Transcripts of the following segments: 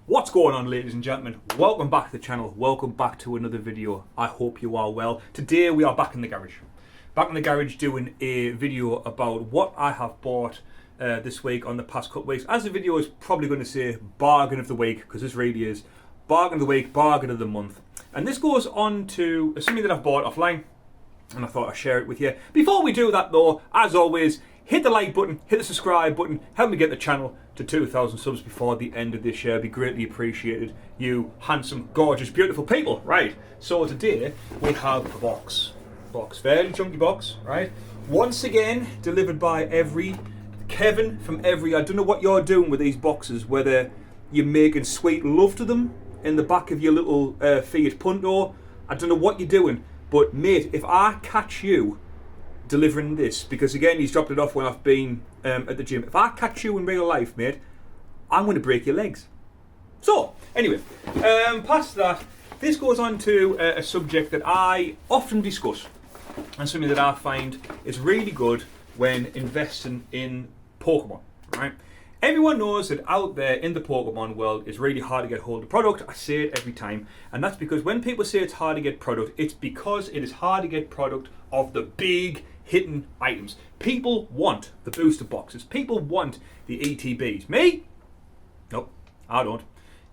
What's going on, ladies and gentlemen? Welcome back to the channel. Welcome back to another video. I hope you are well. Today we are back in the garage. Back in the garage doing a video about what I have bought this week on the past couple of weeks. As the video is probably going to say bargain of the week, because this really is bargain of the week, bargain of the month. And this goes on to something that I've bought offline, and I thought I'd share it with you. Before we do that though, as always, hit the like button, hit the subscribe button, help me get the channel to 2,000 subs before the end of this year. It'd be greatly appreciated. You handsome, gorgeous, beautiful people. Right, so today we have a box, fairly chunky box, right? Once again, delivered by Kevin from I don't know what you're doing with these boxes, whether you're making sweet love to them in the back of your little Fiat Punto. I don't know what you're doing, but mate, if I catch you delivering this, because again he's dropped it off when I've been at the gym, if I catch you in real life, mate, I'm going to break your legs. So anyway, past that, this goes on to a subject that I often discuss and something that I find is really good when investing in Pokemon, right? Everyone knows that out there in the Pokemon world it's really hard to get hold of product. I say it every time, and that's because when people say it's hard to get product, it's because it is hard to get product of the big hidden items. People want the booster boxes. People want the ETBs. Me? Nope, I don't.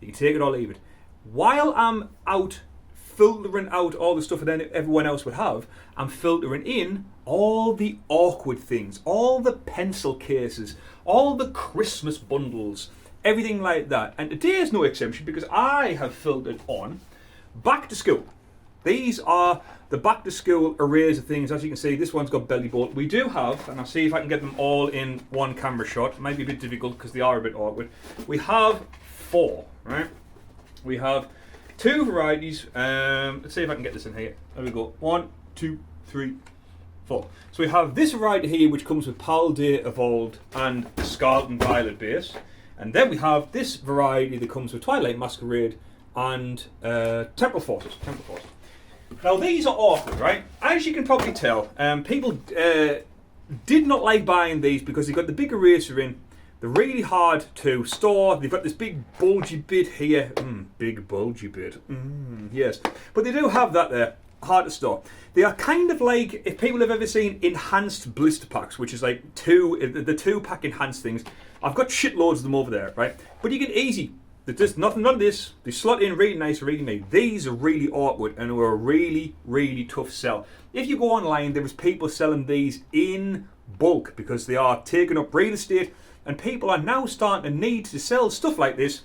You can take it or leave it. While I'm out filtering out all the stuff that everyone else would have, I'm filtering in all the awkward things, all the pencil cases, all the Christmas bundles, everything like that. And today is no exception because I have filtered on back to school. These are the back to school arrays of things. As you can see, this one's got belly button. We do have, and I'll see if I can get them all in one camera shot. It might be a bit difficult because they are a bit awkward. We have 4, right? We have 2 varieties. Let's see if I can get this in here. There we go. 1, 2, 3, 4. So we have this variety here, which comes with Paldea Evolved and Scarlet and Violet base. And then we have this variety that comes with Twilight Masquerade and Temporal Forces. Now these are awkward, right? As you can probably tell, people did not like buying these because they've got the big eraser in. They're really hard to store. They've got this big bulgy bit here. Big bulgy bit. Yes. But they do have that there. Hard to store. They are kind of like, if people have ever seen enhanced blister packs, which is like the 2-pack enhanced things. I've got shitloads of them over there, right? But you can easy. There's none of this. They slot in really nice, really neat. These are really awkward and were a really, really tough sell. If you go online, there was people selling these in bulk because they are taking up real estate, and people are now starting to need to sell stuff like this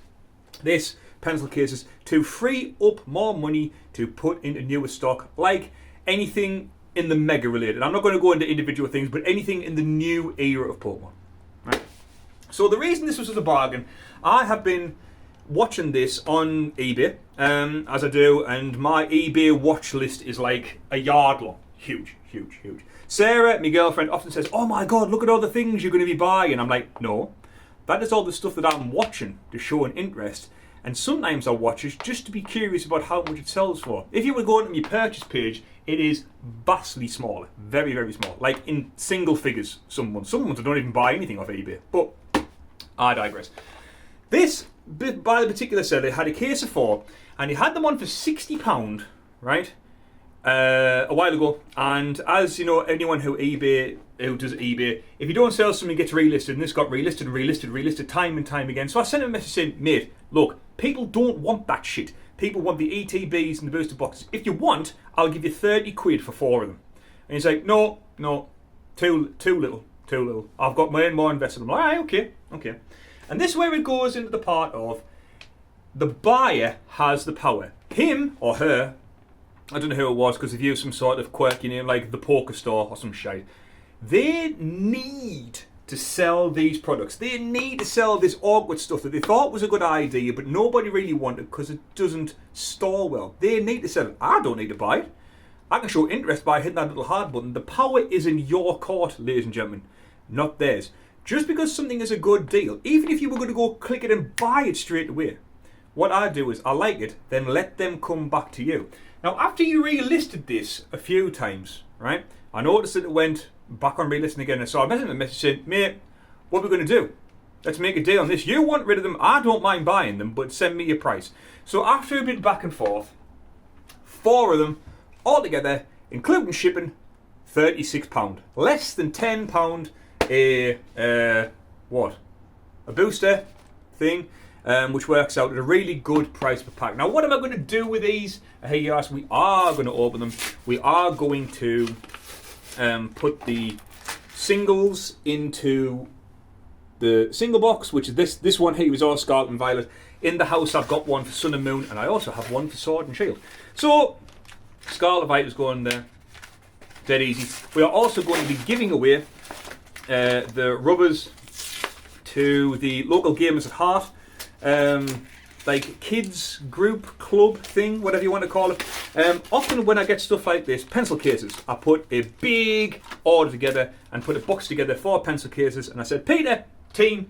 pencil cases, to free up more money to put into newer stock, like anything in the mega related. I'm not going to go into individual things, but anything in the new era of Pokemon. Right? So the reason this was a bargain, I have been watching this on eBay, as I do, and my eBay watch list is like a yard long. Huge. Sarah, my girlfriend, often says, "Oh my god, look at all the things you're going to be buying." I'm like, no, that is all the stuff that I'm watching to show an interest. And sometimes I watch it just to be curious about how much it sells for. If you were going to my purchase page, it is vastly smaller. Very, very small. Like in single figures, some ones. I don't even buy anything off eBay. But I digress. This, by the particular seller, had a case of 4, and he had them on for £60, right? A while ago. And as you know, anyone who does eBay, if you don't sell something, it gets relisted, and this got relisted time and time again. So I sent him a message saying, "Mate, look, people don't want that shit. People want the ETBs and the booster boxes. If you want, I'll give you 30 quid for 4 of them." And he's like, no, too little. I've got my own more invested. I'm like, alright, okay. And this is where it goes into the part of the buyer has the power. Him or her, I don't know who it was because they've used some sort of quirky name like the Poker Store or some shit. They need to sell these products. They need to sell this awkward stuff that they thought was a good idea but nobody really wanted because it doesn't store well. They need to sell it. I don't need to buy it. I can show interest by hitting that little hard button. The power is in your court, ladies and gentlemen, not theirs. Just because something is a good deal, even if you were going to go click it and buy it straight away, what I do is I like it, then let them come back to you. Now, after you relisted this a few times, right, I noticed that it went back on relisting again, and so I messaged him a message saying, "Mate, what are we going to do?" Let's make a deal on this. You want rid of them, I don't mind buying them, but send me your price. So after a bit back and forth, 4 of them, altogether, including shipping, £36. Less than £10 a booster thing, which works out at a really good price per pack. Now, what am I going to do with these? Hey, you ask, we are going to open them. We are going to put the singles into the single box, which is this one here was all Scarlet and Violet. In the house, I've got one for Sun and Moon, and I also have one for Sword and Shield. So, Scarlet Violet's going there. Dead easy. We are also going to be giving away the rubbers to the local GamersAtHart, like kids group club thing, whatever you want to call it. Often when I get stuff like this, pencil cases, I put a big order together and put a box together for pencil cases, and I said, Peter, team,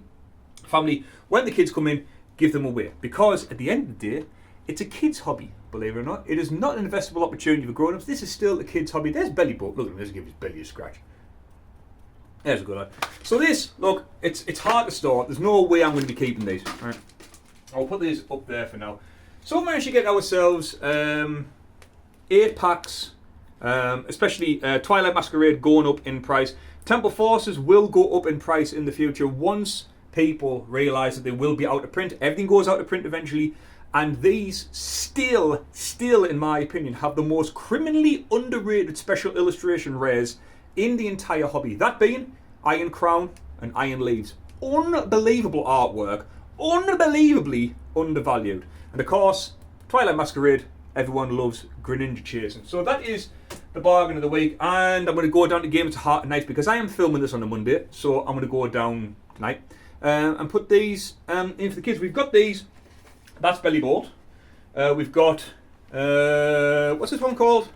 family, when the kids come in, give them away, because at the end of the day, it's a kid's hobby, believe it or not. It is not an investable opportunity for grown-ups. This is still a kid's hobby. There's Belly Button. Look at him, let's give his belly a scratch. There's a good one. So this, look, it's hard to store. There's no way I'm going to be keeping these. All right. I'll put these up there for now. So we managed to get ourselves 8 packs, especially Twilight Masquerade going up in price. Temple Forces will go up in price in the future once people realise that they will be out of print. Everything goes out of print eventually. And these still, in my opinion, have the most criminally underrated special illustration rares in the entire hobby. That being Iron Crown and Iron Leaves. Unbelievable artwork. Unbelievably undervalued. And of course, Twilight Masquerade, everyone loves Greninja chasing. So that is the bargain of the week. And I'm going to go down to GamersAtHart tonight because I am filming this on a Monday. So I'm going to go down tonight and put these in for the kids. We've got these. That's Belly Bolt. We've got, what's this one called?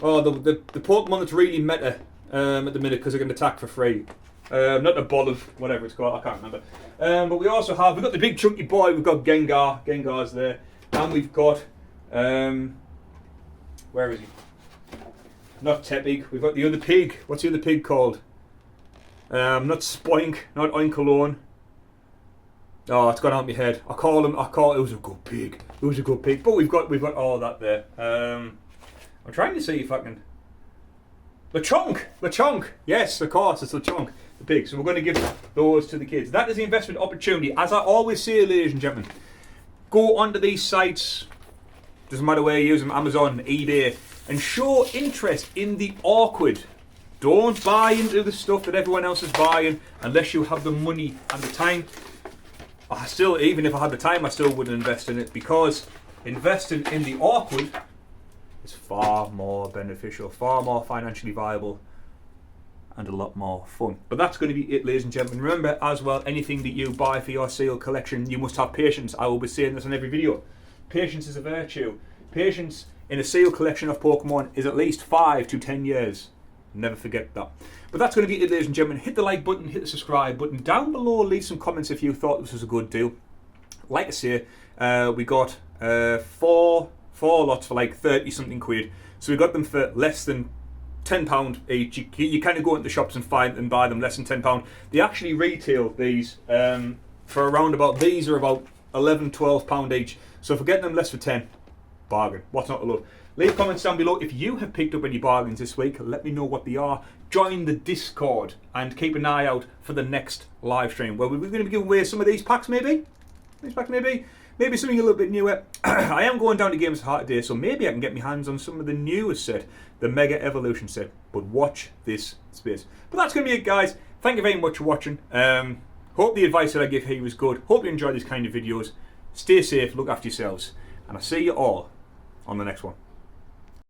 Oh, the Pokemon that's really meta at the minute because they can attack for free. Not a ball of whatever it's called, I can't remember. But we've got the big chunky boy, we've got Gengar. Gengar's there. And we've got, where is he? Not Tepig, we've got the other pig. What's the other pig called? Not Spoink, not Oinkalone. Oh, it's gone out of my head. It was a good pig. It was a good pig. But we've got all that there. I'm trying to see if I can. Lechonk. Yes, of course, it's Lechonk, the pig. So we're going to give those to the kids. That is the investment opportunity. As I always say, ladies and gentlemen, go onto these sites. Doesn't matter where you use them, Amazon, eBay, and show interest in the awkward. Don't buy into the stuff that everyone else is buying unless you have the money and the time. Even if I had the time, I still wouldn't invest in it, because investing in the awkward is far more beneficial, far more financially viable, and a lot more fun. But that's going to be it, ladies and gentlemen. Remember as well, anything that you buy for your sealed collection, you must have patience. I will be saying this on every video. Patience is a virtue. Patience in a sealed collection of Pokemon is at least 5 to 10 years. Never forget that. But that's going to be it, ladies and gentlemen. Hit the like button, hit the subscribe button. Down below, leave some comments if you thought this was a good deal. Like I say, we got 4 lots for like 30 something quid. So we got them for less than £10 each. You kind of go into the shops and buy them less than £10. They actually retail these for around about, these are about £11, £12 each. So if we're getting them less for 10, bargain. What's not to love? Leave comments down below if you have picked up any bargains this week. Let me know what they are. Join the Discord and keep an eye out for the next live stream where we're going to be giving away some of these packs, maybe. Maybe something a little bit newer. I am going down to GamersAtHart today, so maybe I can get my hands on some of the newest set, the Mega Evolution set. But watch this space. But that's going to be it, guys. Thank you very much for watching. Hope the advice that I give here was good. Hope you enjoy these kind of videos. Stay safe, look after yourselves, and I'll see you all on the next one.